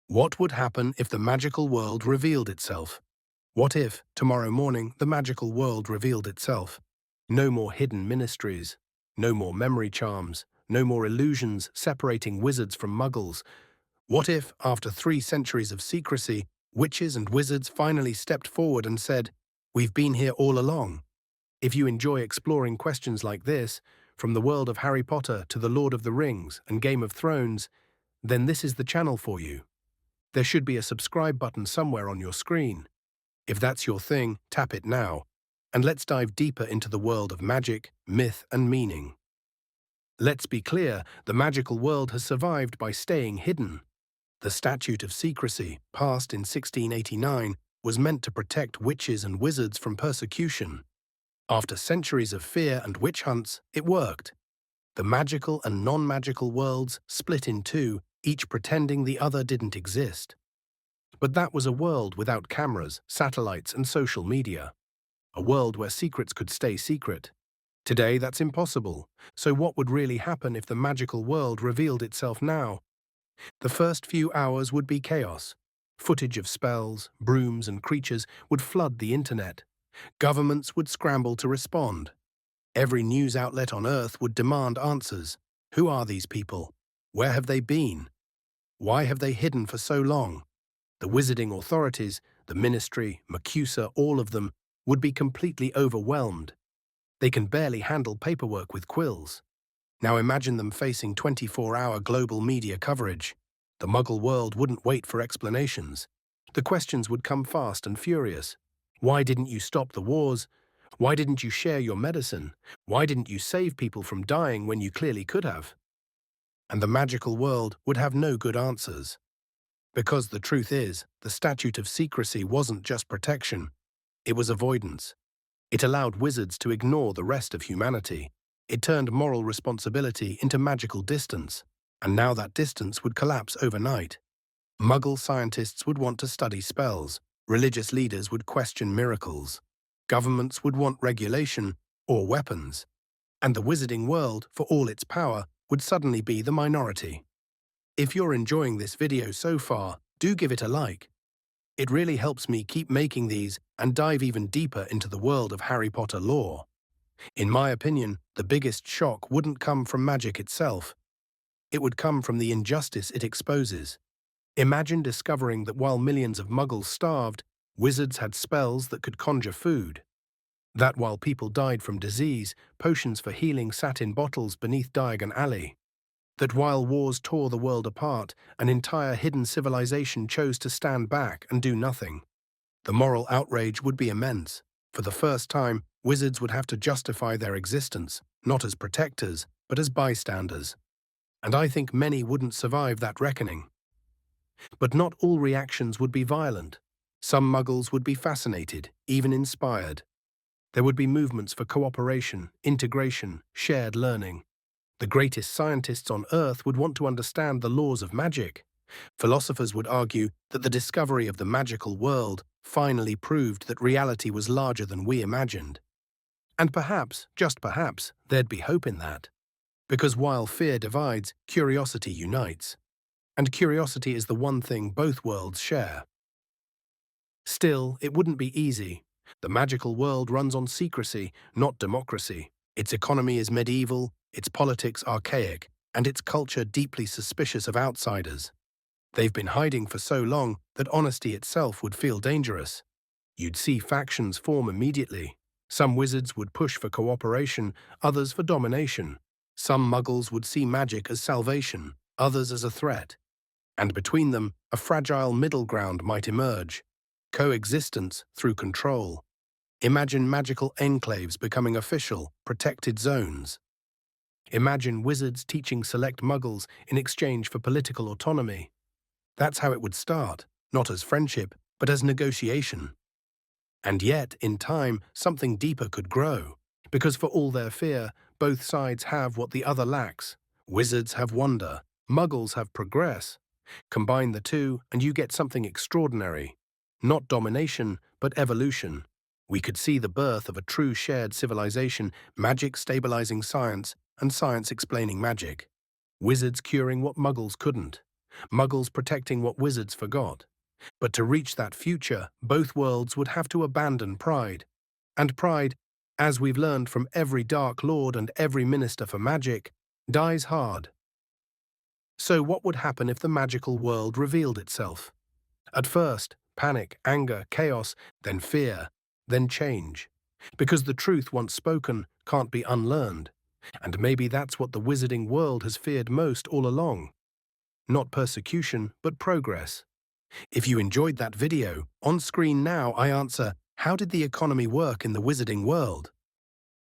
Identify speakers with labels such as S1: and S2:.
S1: What would happen if the magical world revealed itself? What if, tomorrow morning, the magical world revealed itself? No more hidden ministries, no more memory charms, no more illusions separating wizards from muggles. What if, after 3 centuries of secrecy, witches and wizards finally stepped forward and said, "We've been here all along"? If you enjoy exploring questions like this, from the world of Harry Potter to the Lord of the Rings and Game of Thrones, then this is the channel for you. There should be a subscribe button somewhere on your screen. If that's your thing, tap it now, and let's dive deeper into the world of magic, myth, and meaning. Let's be clear, the magical world has survived by staying hidden. The Statute of Secrecy, passed in 1689, was meant to protect witches and wizards from persecution. After centuries of fear and witch hunts, it worked. The magical and non-magical worlds split in two, each pretending the other didn't exist. But that was a world without cameras, satellites, and social media. A world where secrets could stay secret. Today, that's impossible. So what would really happen if the magical world revealed itself now? The first few hours would be chaos. Footage of spells, brooms, and creatures would flood the internet. Governments would scramble to respond. Every news outlet on Earth would demand answers. Who are these people? Where have they been? Why have they hidden for so long? The wizarding authorities, the ministry, MACUSA, all of them, would be completely overwhelmed. They can barely handle paperwork with quills. Now imagine them facing 24-hour global media coverage. The Muggle world wouldn't wait for explanations. The questions would come fast and furious. Why didn't you stop the wars? Why didn't you share your medicine? Why didn't you save people from dying when you clearly could have? And the magical world would have no good answers. Because the truth is, the Statute of Secrecy wasn't just protection, it was avoidance. It allowed wizards to ignore the rest of humanity. It turned moral responsibility into magical distance, and now that distance would collapse overnight. Muggle scientists would want to study spells, religious leaders would question miracles, governments would want regulation or weapons, and the wizarding world, for all its power, would suddenly be the minority. If you're enjoying this video so far, do give it a like. It really helps me keep making these and dive even deeper into the world of Harry Potter lore. In my opinion, the biggest shock wouldn't come from magic itself. It would come from the injustice it exposes. Imagine discovering that while millions of Muggles starved, wizards had spells that could conjure food. That while people died from disease, potions for healing sat in bottles beneath Diagon Alley. That while wars tore the world apart, an entire hidden civilization chose to stand back and do nothing. The moral outrage would be immense. For the first time, wizards would have to justify their existence, not as protectors, but as bystanders. And I think many wouldn't survive that reckoning. But not all reactions would be violent. Some Muggles would be fascinated, even inspired. There would be movements for cooperation, integration, shared learning. The greatest scientists on Earth would want to understand the laws of magic. Philosophers would argue that the discovery of the magical world finally proved that reality was larger than we imagined. And perhaps, just perhaps, there'd be hope in that. Because while fear divides, curiosity unites. And curiosity is the one thing both worlds share. Still, it wouldn't be easy. The magical world runs on secrecy, not democracy. Its economy is medieval, its politics archaic, and its culture deeply suspicious of outsiders. They've been hiding for so long that honesty itself would feel dangerous. You'd see factions form immediately. Some wizards would push for cooperation, others for domination. Some Muggles would see magic as salvation, others as a threat. And between them, a fragile middle ground might emerge. Coexistence through control. Imagine magical enclaves becoming official, protected zones. Imagine wizards teaching select Muggles in exchange for political autonomy. That's how it would start, not as friendship, but as negotiation. And yet, in time, something deeper could grow. Because for all their fear, both sides have what the other lacks. Wizards have wonder, Muggles have progress. Combine the two, and you get something extraordinary. Not domination, but evolution. We could see the birth of a true shared civilization, magic stabilizing science, and science explaining magic. Wizards curing what Muggles couldn't. Muggles protecting what wizards forgot. But to reach that future, both worlds would have to abandon pride. And pride, as we've learned from every Dark Lord and every Minister for Magic, dies hard. So what would happen if the magical world revealed itself? At first, panic, anger, chaos, then fear, then change. Because the truth once spoken can't be unlearned. And maybe that's what the wizarding world has feared most all along. Not persecution, but progress. If you enjoyed that video, on screen now I answer, how did the economy work in the wizarding world?